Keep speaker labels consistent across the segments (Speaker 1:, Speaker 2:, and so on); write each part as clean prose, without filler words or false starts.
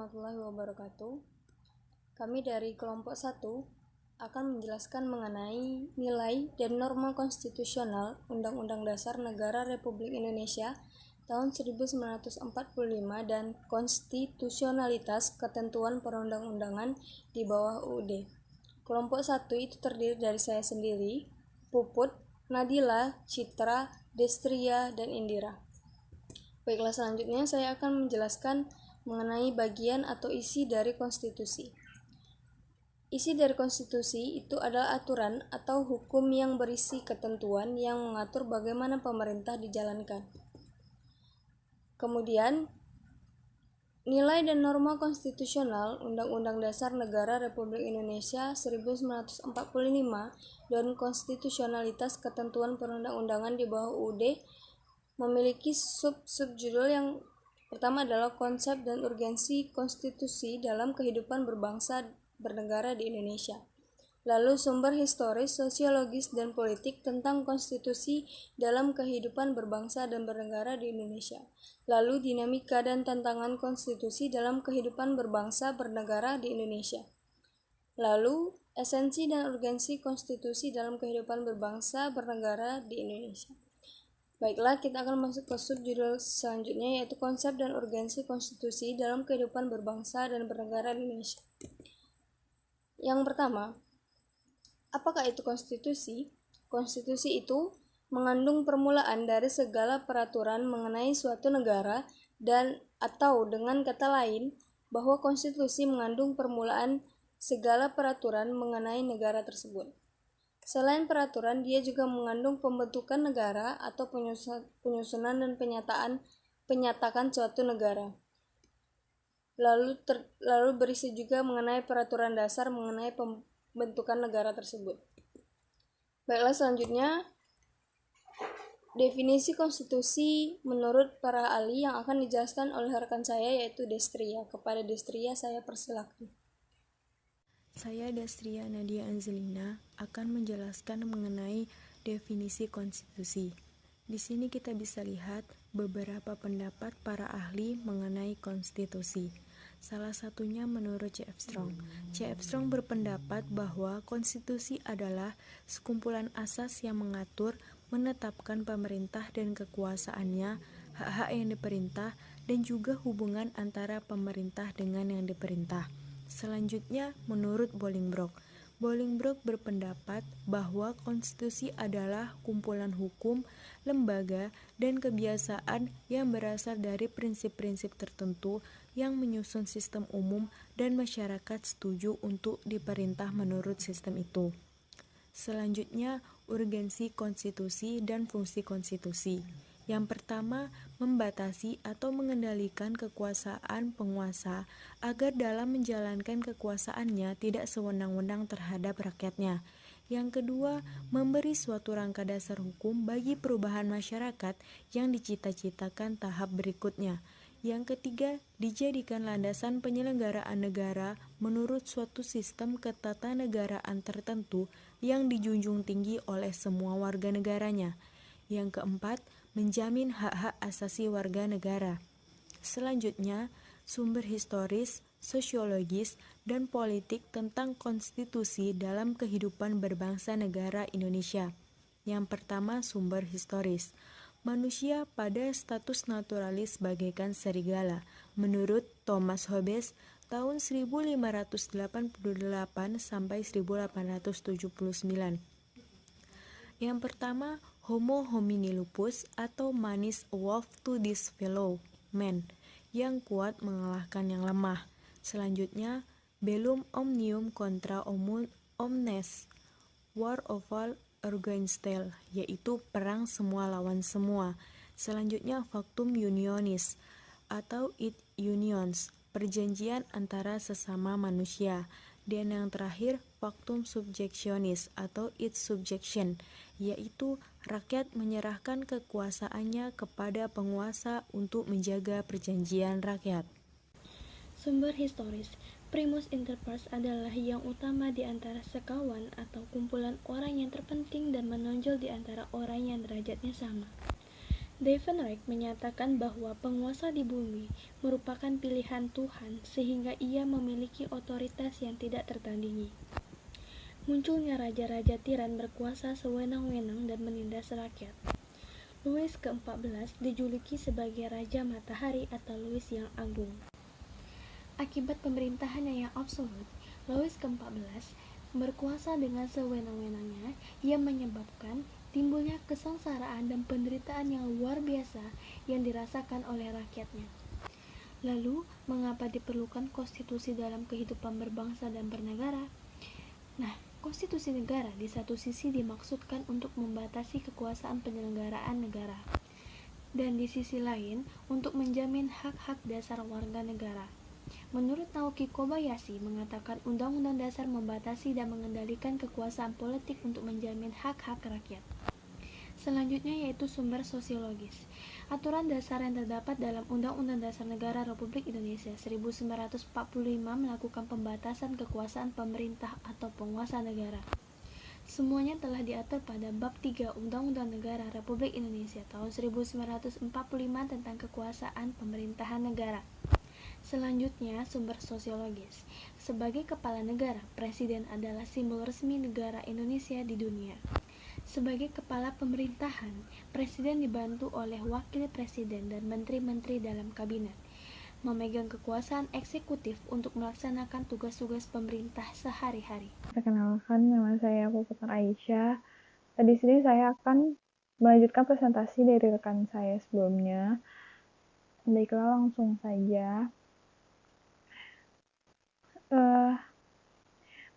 Speaker 1: warahmatullahi wabarakatuh. Kami dari kelompok 1 akan menjelaskan mengenai nilai dan norma konstitusional Undang-Undang Dasar Negara Republik Indonesia tahun 1945 dan konstitusionalitas ketentuan perundang-undangan di bawah UUD. Kelompok 1 itu terdiri dari saya sendiri, Puput, Nadila, Citra, Destria, dan Indira. Baiklah, selanjutnya saya akan menjelaskan mengenai bagian atau isi dari konstitusi. Isi dari konstitusi itu adalah aturan atau hukum yang berisi ketentuan yang mengatur bagaimana pemerintah dijalankan. Kemudian, nilai dan norma konstitusional Undang-Undang Dasar Negara Republik Indonesia 1945 dan konstitusionalitas ketentuan perundang-undangan di bawah UUD memiliki sub-subjudul yang pertama adalah konsep dan urgensi konstitusi dalam kehidupan berbangsa bernegara di Indonesia. Lalu sumber historis, sosiologis, dan politik tentang konstitusi dalam kehidupan berbangsa dan bernegara di Indonesia. Lalu dinamika dan tantangan konstitusi dalam kehidupan berbangsa bernegara di Indonesia. Lalu esensi dan urgensi konstitusi dalam kehidupan berbangsa bernegara di Indonesia. Baiklah, kita akan masuk ke subjudul selanjutnya, yaitu konsep dan urgensi konstitusi dalam kehidupan berbangsa dan bernegara di Indonesia. Yang pertama, apakah itu konstitusi? Konstitusi itu mengandung permulaan dari segala peraturan mengenai suatu negara dan atau dengan kata lain, bahwa konstitusi mengandung permulaan segala peraturan mengenai negara tersebut. Selain peraturan, dia juga mengandung pembentukan negara atau penyusunan dan penyatakan suatu negara. Lalu berisi juga mengenai peraturan dasar mengenai pembentukan negara tersebut. Baiklah, selanjutnya definisi konstitusi menurut para ahli yang akan dijelaskan oleh rekan saya, yaitu Destria. Kepada Destria saya persilakan.
Speaker 2: Saya Destria Nadia Angelina akan menjelaskan mengenai definisi konstitusi. Di sini kita bisa lihat beberapa pendapat para ahli mengenai konstitusi. Salah satunya menurut C.F. Strong. C.F. Strong berpendapat bahwa konstitusi adalah sekumpulan asas yang mengatur, menetapkan pemerintah dan kekuasaannya, hak-hak yang diperintah, dan juga hubungan antara pemerintah dengan yang diperintah. Selanjutnya, menurut Bolingbroke berpendapat bahwa konstitusi adalah kumpulan hukum, lembaga, dan kebiasaan yang berasal dari prinsip-prinsip tertentu yang menyusun sistem umum dan masyarakat setuju untuk diperintah menurut sistem itu. Selanjutnya, urgensi konstitusi dan fungsi konstitusi. Yang pertama, membatasi atau mengendalikan kekuasaan penguasa agar dalam menjalankan kekuasaannya tidak sewenang-wenang terhadap rakyatnya. Yang kedua, memberi suatu rangka dasar hukum bagi perubahan masyarakat yang dicita-citakan tahap berikutnya. Yang ketiga, dijadikan landasan penyelenggaraan negara menurut suatu sistem ketatanegaraan tertentu yang dijunjung tinggi oleh semua warga negaranya. Yang keempat, menjamin hak-hak asasi warga negara. Selanjutnya, sumber historis, sosiologis, dan politik tentang konstitusi dalam kehidupan berbangsa negara Indonesia. Yang pertama, sumber historis. Manusia pada status naturalis bagaikan serigala, menurut Thomas Hobbes tahun 1588 sampai 1879. Yang pertama, Homo homini lupus atau manis a wolf to this fellow man, yang kuat mengalahkan yang lemah. Selanjutnya, bellum omnium contra omnes, war of all against all, yaitu perang semua lawan semua. Selanjutnya, factum unionis atau it unions, perjanjian antara sesama manusia. Dan yang terakhir, factum subjectionis atau its subjection, yaitu rakyat menyerahkan kekuasaannya kepada penguasa untuk menjaga perjanjian rakyat.
Speaker 3: Sumber historis. Primus inter pares adalah yang utama di antara sekawan atau kumpulan orang yang terpenting dan menonjol di antara orang yang derajatnya sama. Davenport menyatakan bahwa penguasa di bumi merupakan pilihan Tuhan sehingga ia memiliki otoritas yang tidak tertandingi. Munculnya raja-raja tiran berkuasa sewenang-wenang dan menindas rakyat. Louis ke-14 dijuluki sebagai Raja Matahari atau Louis yang Agung. Akibat pemerintahannya yang absolut, Louis ke-14 berkuasa dengan sewenang-wenangnya yang menyebabkan timbulnya kesengsaraan dan penderitaan yang luar biasa yang dirasakan oleh rakyatnya. Lalu, mengapa diperlukan konstitusi dalam kehidupan berbangsa dan bernegara? Nah, konstitusi negara di satu sisi dimaksudkan untuk membatasi kekuasaan penyelenggaraan negara, dan di sisi lain untuk menjamin hak-hak dasar warga negara. Menurut Naoki Kobayashi mengatakan Undang-Undang Dasar membatasi dan mengendalikan kekuasaan politik untuk menjamin hak-hak rakyat. Selanjutnya yaitu sumber sosiologis. Aturan dasar yang terdapat dalam Undang-Undang Dasar Negara Republik Indonesia 1945 melakukan pembatasan kekuasaan pemerintah atau penguasa negara. Semuanya telah diatur pada Bab 3 Undang-Undang Negara Republik Indonesia tahun 1945 tentang kekuasaan pemerintahan negara. Selanjutnya, sumber sosiologis. Sebagai kepala negara, presiden adalah simbol resmi negara Indonesia di dunia. Sebagai kepala pemerintahan, presiden dibantu oleh wakil presiden dan menteri-menteri dalam kabinet, memegang kekuasaan eksekutif untuk melaksanakan tugas-tugas pemerintah sehari-hari.
Speaker 4: Perkenalkan, nama saya Puputar Aisyah. Di sini saya akan melanjutkan presentasi dari rekan saya sebelumnya. Baiklah, langsung saja.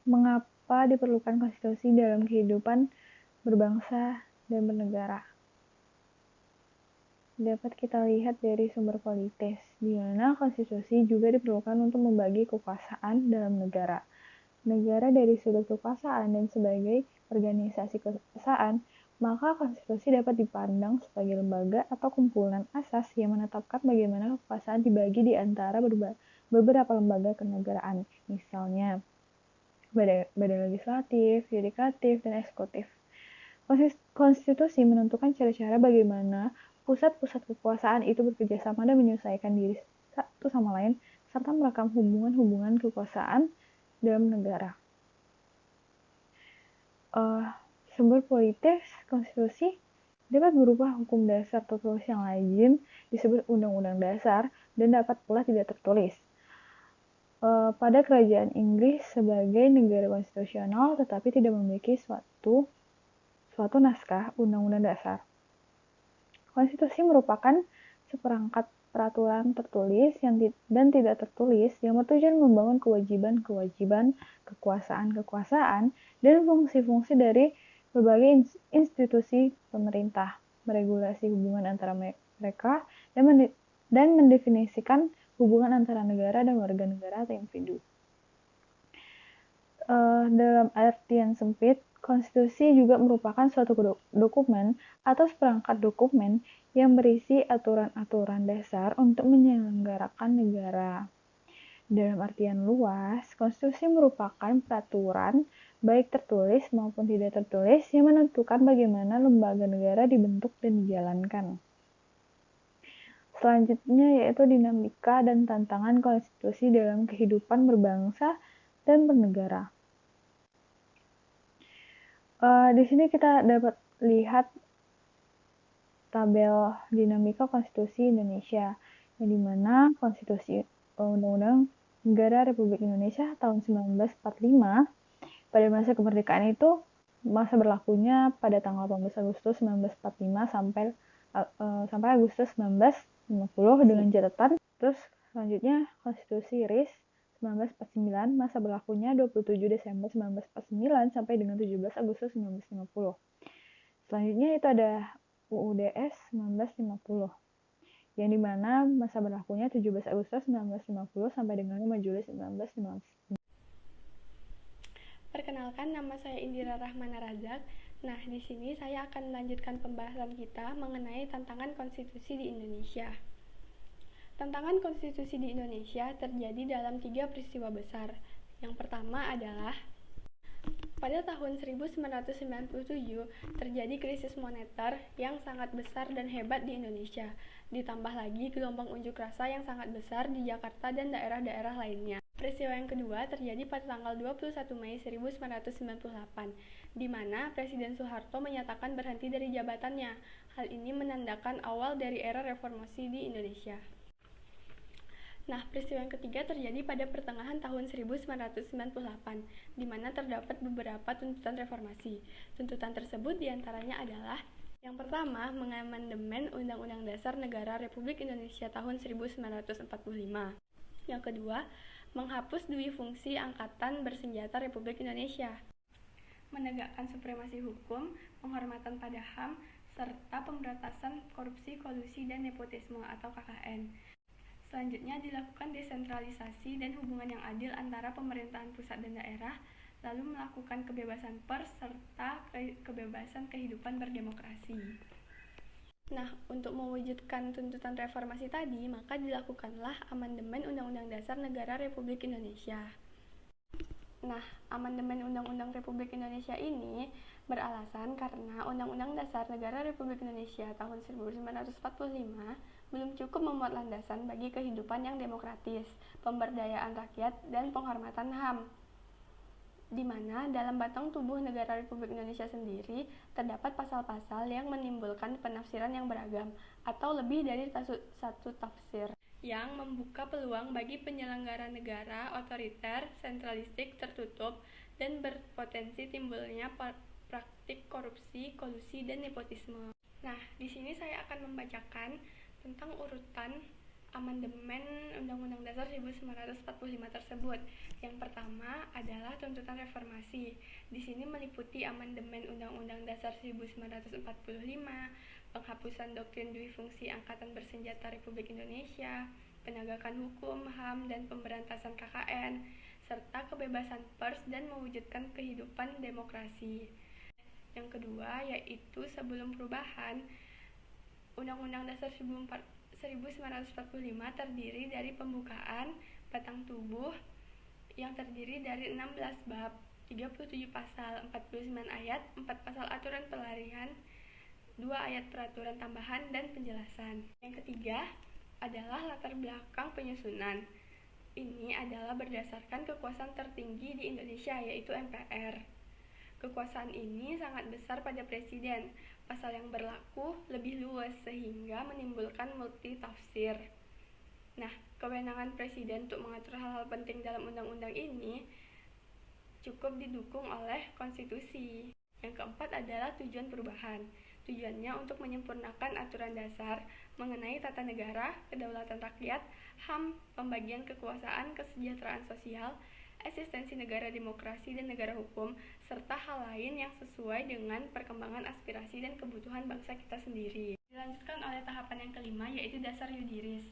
Speaker 4: Mengapa diperlukan konstitusi dalam kehidupan berbangsa dan bernegara? Dapat kita lihat dari sumber politis, di mana konstitusi juga diperlukan untuk membagi kekuasaan dalam negara. Negara dari sudut kekuasaan dan sebagai organisasi kekuasaan, maka konstitusi dapat dipandang sebagai lembaga atau kumpulan asas yang menetapkan bagaimana kekuasaan dibagi di antara beberapa lembaga kenegaraan, misalnya badan legislatif, yudikatif, dan eksekutif. Konstitusi menentukan cara-cara bagaimana pusat-pusat kekuasaan itu bekerjasama dan menyesuaikan diri satu sama lain, serta merekam hubungan-hubungan kekuasaan dalam negara. Sumber politis konstitusi dapat berupa hukum dasar tertulis yang lazim disebut Undang-Undang Dasar dan dapat pula tidak tertulis. Pada kerajaan Inggris sebagai negara konstitusional tetapi tidak memiliki suatu naskah Undang-Undang Dasar. Konstitusi merupakan seperangkat peraturan tertulis dan tidak tertulis yang bertujuan membangun kewajiban-kewajiban, kekuasaan-kekuasaan, dan fungsi-fungsi dari berbagai institusi pemerintah, meregulasi hubungan antara mereka, dan mendefinisikan hubungan antara negara dan warga negara atau individu. Dalam artian sempit, konstitusi juga merupakan suatu dokumen atau seperangkat dokumen yang berisi aturan-aturan dasar untuk menyelenggarakan negara. Dalam artian luas, konstitusi merupakan peraturan baik tertulis maupun tidak tertulis yang menentukan bagaimana lembaga negara dibentuk dan dijalankan. Selanjutnya yaitu dinamika dan tantangan konstitusi dalam kehidupan berbangsa dan bernegara. Di sini kita dapat lihat tabel dinamika konstitusi Indonesia, yang dimana konstitusi Undang-Undang Negara Republik Indonesia tahun 1945 pada masa kemerdekaan itu masa berlakunya pada tanggal 18 Agustus 1945 sampai Agustus 1950 dengan catatan. Terus selanjutnya konstitusi RIS 1949 masa berlakunya 27 Desember 1949 sampai dengan 17 Agustus 1950. Selanjutnya itu ada UUDS 1950 yang dimana masa berlakunya 17 Agustus 1950 sampai dengan 5 Juli 1950.
Speaker 5: Perkenalkan, nama saya Indira Rahmana Razak. Nah, di sini saya akan melanjutkan pembahasan kita mengenai tantangan konstitusi di Indonesia. Tantangan konstitusi di Indonesia terjadi dalam 3 peristiwa besar. Yang pertama adalah Pada tahun 1997 terjadi krisis moneter yang sangat besar dan hebat di Indonesia. Ditambah lagi gelombang unjuk rasa yang sangat besar di Jakarta dan daerah-daerah lainnya. Peristiwa yang kedua terjadi pada tanggal 21 Mei 1998, di mana Presiden Soeharto menyatakan berhenti dari jabatannya. Hal ini menandakan awal dari era reformasi di Indonesia. Nah, peristiwa yang ketiga terjadi pada pertengahan tahun 1998, di mana terdapat beberapa tuntutan reformasi. Tuntutan tersebut diantaranya adalah yang pertama, mengamandemen Undang-Undang Dasar Negara Republik Indonesia tahun 1945. Yang kedua, menghapus dui fungsi Angkatan Bersenjata Republik Indonesia. Menegakkan supremasi hukum, penghormatan pada HAM, serta pemberantasan korupsi, kolusi, dan nepotisme atau KKN. Selanjutnya dilakukan desentralisasi dan hubungan yang adil antara pemerintahan pusat dan daerah, lalu melakukan kebebasan pers serta kebebasan kehidupan berdemokrasi. Nah, untuk mewujudkan tuntutan reformasi tadi, maka dilakukanlah amandemen Undang-Undang Dasar Negara Republik Indonesia. Nah, amandemen Undang-Undang Republik Indonesia ini beralasan karena Undang-Undang Dasar Negara Republik Indonesia tahun 1945 belum cukup memuat landasan bagi kehidupan yang demokratis, pemberdayaan rakyat, dan penghormatan HAM, di mana dalam batang tubuh negara Republik Indonesia sendiri terdapat pasal-pasal yang menimbulkan penafsiran yang beragam atau lebih dari satu tafsir, yang membuka peluang bagi penyelenggara negara otoriter, sentralistik, tertutup, dan berpotensi timbulnya praktik korupsi, kolusi, dan nepotisme. Nah, di sini saya akan membacakan tentang urutan amandemen Undang-Undang Dasar 1945 tersebut. Yang pertama adalah tuntutan reformasi. Di sini meliputi amandemen Undang-Undang Dasar 1945, penghapusan doktrin dui fungsi Angkatan Bersenjata Republik Indonesia, penegakan hukum, HAM, dan pemberantasan KKN, serta kebebasan pers dan mewujudkan kehidupan demokrasi. Yang kedua yaitu sebelum perubahan, Undang-Undang Dasar 1945 terdiri dari pembukaan batang tubuh yang terdiri dari 16 bab, 37 pasal, 49 ayat, 4 pasal aturan pelarian, 2 ayat peraturan tambahan, dan penjelasan. Yang ketiga adalah latar belakang penyusunan. Ini adalah berdasarkan kekuasaan tertinggi di Indonesia, yaitu MPR. Kekuasaan ini sangat besar pada presiden. Pasal yang berlaku lebih luas sehingga menimbulkan multitafsir. Nah, kewenangan presiden untuk mengatur hal-hal penting dalam undang-undang ini cukup didukung oleh konstitusi. Yang keempat adalah tujuan perubahan. Tujuannya untuk menyempurnakan aturan dasar mengenai tata negara, kedaulatan rakyat, HAM, pembagian kekuasaan, kesejahteraan sosial, eksistensi negara demokrasi dan negara hukum, serta hal lain yang sesuai dengan perkembangan aspirasi dan kebutuhan bangsa kita sendiri. Dilanjutkan oleh tahapan yang kelima, yaitu dasar yudiris.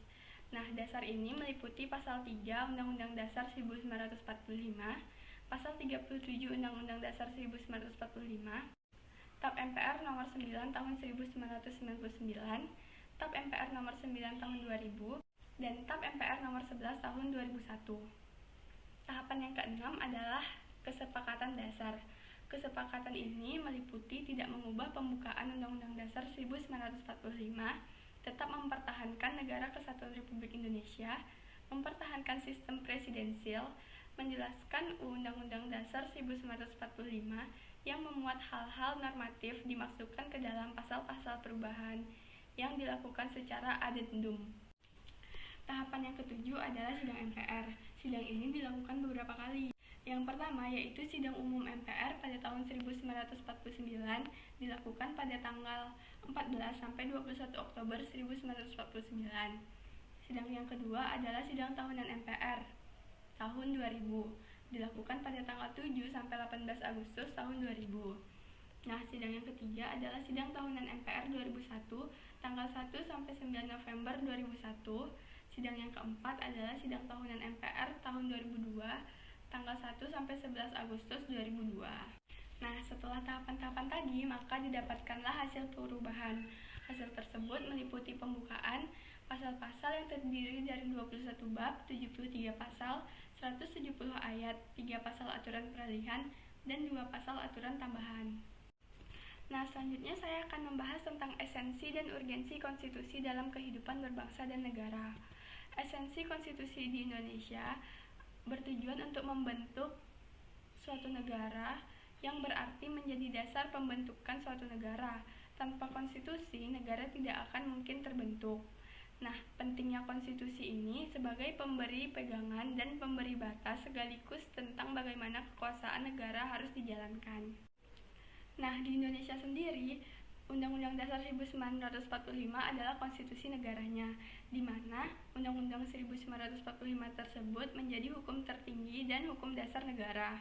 Speaker 5: Nah, dasar ini meliputi pasal 3 Undang-Undang Dasar 1945, pasal 37 Undang-Undang Dasar 1945, TAP MPR nomor 9 tahun 1999, TAP MPR nomor 9 tahun 2000, dan TAP MPR nomor 11 tahun 2001. Tahapan yang keenam adalah kesepakatan dasar. Kesepakatan ini meliputi tidak mengubah pembukaan Undang-Undang Dasar 1945, tetap mempertahankan Negara Kesatuan Republik Indonesia, mempertahankan sistem presidensial, menjelaskan Undang-Undang Dasar 1945 yang memuat hal-hal normatif dimasukkan ke dalam pasal-pasal perubahan yang dilakukan secara adendum. Tahapan yang ketujuh adalah sidang MPR. Sidang ini dilakukan beberapa kali. Yang pertama yaitu sidang umum MPR pada tahun 1949 dilakukan pada tanggal 14 sampai 21 Oktober 1949. Sidang yang kedua adalah sidang tahunan MPR tahun 2000 dilakukan pada tanggal 7 sampai 18 Agustus tahun 2000. Nah, sidang yang ketiga adalah sidang tahunan MPR 2001 tanggal 1 sampai 9 November 2001. Sidang yang keempat adalah sidang tahunan MPR tahun 2002 tanggal 1 sampai 11 Agustus 2002. Nah, setelah tahapan-tahapan tadi, maka didapatkanlah hasil perubahan. Hasil tersebut meliputi pembukaan pasal-pasal yang terdiri dari 21 bab, 73 pasal, 170 ayat, 3 pasal aturan peralihan, dan 2 pasal aturan tambahan. Nah, selanjutnya saya akan membahas tentang esensi dan urgensi konstitusi dalam kehidupan berbangsa dan negara. Esensi konstitusi di Indonesia bertujuan untuk membentuk suatu negara yang berarti menjadi dasar pembentukan suatu negara. Tanpa konstitusi, negara tidak akan mungkin terbentuk. Nah, pentingnya konstitusi ini sebagai pemberi pegangan dan pemberi batas sekaligus tentang bagaimana kekuasaan negara harus dijalankan. Nah, di Indonesia sendiri, Undang-Undang Dasar 1945 adalah konstitusi negaranya, di mana Undang-Undang 1945 tersebut menjadi hukum tertinggi dan hukum dasar negara.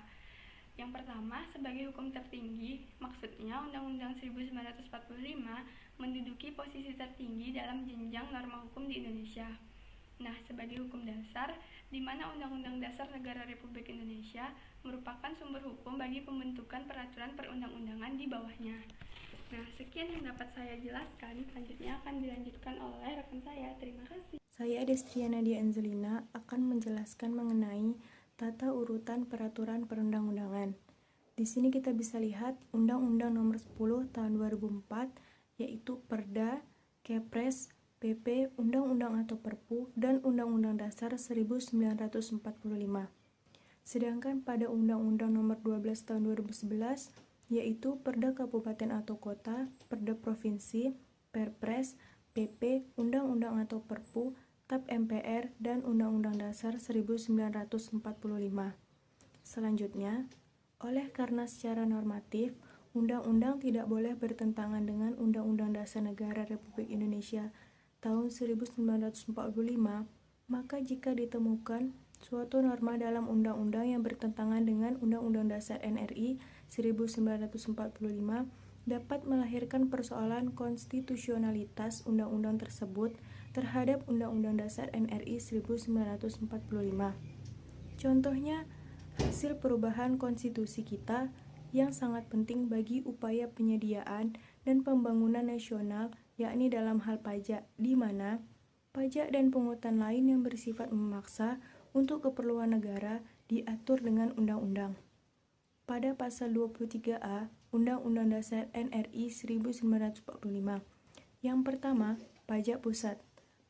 Speaker 5: Yang pertama, sebagai hukum tertinggi, maksudnya Undang-Undang 1945 menduduki posisi tertinggi dalam jenjang norma hukum di Indonesia. Nah, sebagai hukum dasar, di mana Undang-Undang Dasar Negara Republik Indonesia merupakan sumber hukum bagi pembentukan peraturan perundang-undangan di bawahnya. Nah, sekian yang dapat saya jelaskan. Selanjutnya akan dilanjutkan oleh rekan saya. Terima kasih.
Speaker 2: Saya Destria Nadia Angelina akan menjelaskan mengenai tata urutan peraturan perundang-undangan. Di sini kita bisa lihat Undang-Undang Nomor 10 Tahun 2004, yaitu Perda, Kepres, PP, Undang-Undang atau Perpu, dan Undang-Undang Dasar 1945. Sedangkan pada Undang-Undang Nomor 12 Tahun 2011, yaitu Perda Kabupaten atau Kota, Perda Provinsi, Perpres, PP, Undang-Undang atau Perpu, TAP MPR, dan Undang-Undang Dasar 1945. Selanjutnya, oleh karena secara normatif, undang-undang tidak boleh bertentangan dengan Undang-Undang Dasar Negara Republik Indonesia tahun 1945, maka jika ditemukan suatu norma dalam undang-undang yang bertentangan dengan Undang-Undang Dasar NRI 1945 dapat melahirkan persoalan konstitusionalitas undang-undang tersebut terhadap Undang-Undang Dasar NRI 1945. Contohnya, hasil perubahan konstitusi kita yang sangat penting bagi upaya penyediaan dan pembangunan nasional, yakni dalam hal pajak, di mana pajak dan pungutan lain yang bersifat memaksa untuk keperluan negara diatur dengan undang-undang. Pada pasal 23A Undang-Undang Dasar NRI 1945, yang pertama, pajak pusat,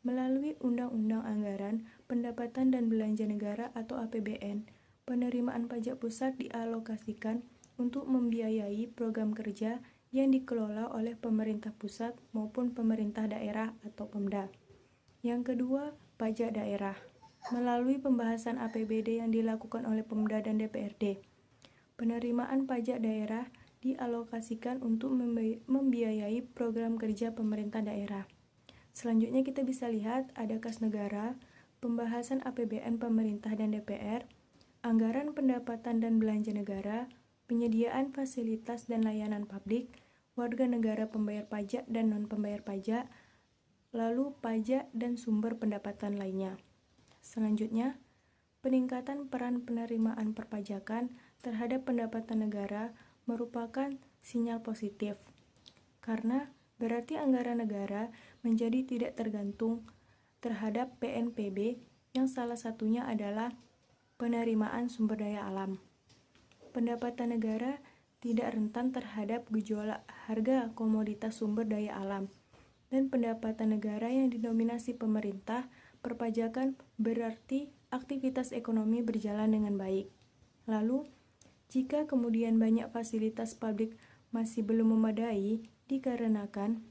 Speaker 2: melalui Undang-Undang Anggaran, Pendapatan dan Belanja Negara atau APBN, penerimaan pajak pusat dialokasikan untuk membiayai program kerja yang dikelola oleh pemerintah pusat maupun pemerintah daerah atau Pemda. Yang kedua, pajak daerah, melalui pembahasan APBD yang dilakukan oleh Pemda dan DPRD. Penerimaan pajak daerah dialokasikan untuk membiayai program kerja pemerintah daerah. Selanjutnya kita bisa lihat ada kas negara, pembahasan APBN pemerintah dan DPR, anggaran pendapatan dan belanja negara, penyediaan fasilitas dan layanan publik, warga negara pembayar pajak dan non-pembayar pajak, lalu pajak dan sumber pendapatan lainnya. Selanjutnya, peningkatan peran penerimaan perpajakan terhadap pendapatan negara merupakan sinyal positif, karena berarti anggaran negara menjadi tidak tergantung terhadap PNPB yang salah satunya adalah penerimaan sumber daya alam. Pendapatan negara tidak rentan terhadap gejolak harga komoditas sumber daya alam, dan pendapatan negara yang didominasi pemerintah perpajakan berarti aktivitas ekonomi berjalan dengan baik. Lalu, jika kemudian banyak fasilitas publik masih belum memadai dikarenakan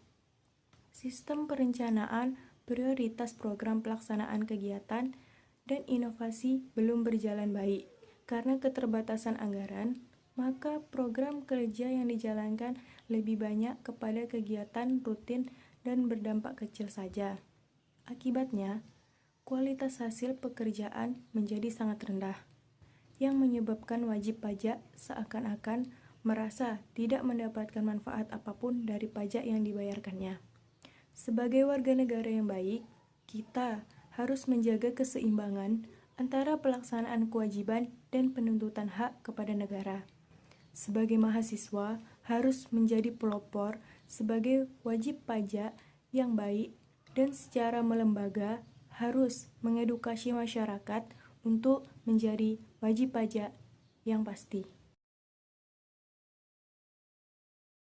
Speaker 2: sistem perencanaan, prioritas program pelaksanaan kegiatan, dan inovasi belum berjalan baik karena keterbatasan anggaran, maka program kerja yang dijalankan lebih banyak kepada kegiatan rutin dan berdampak kecil saja. Akibatnya, kualitas hasil pekerjaan menjadi sangat rendah, yang menyebabkan wajib pajak seakan-akan merasa tidak mendapatkan manfaat apapun dari pajak yang dibayarkannya. Sebagai warga negara yang baik, kita harus menjaga keseimbangan antara pelaksanaan kewajiban dan penuntutan hak kepada negara. Sebagai mahasiswa, harus menjadi pelopor sebagai wajib pajak yang baik dan secara melembaga harus mengedukasi masyarakat untuk menjadi wajib pajak yang pasti.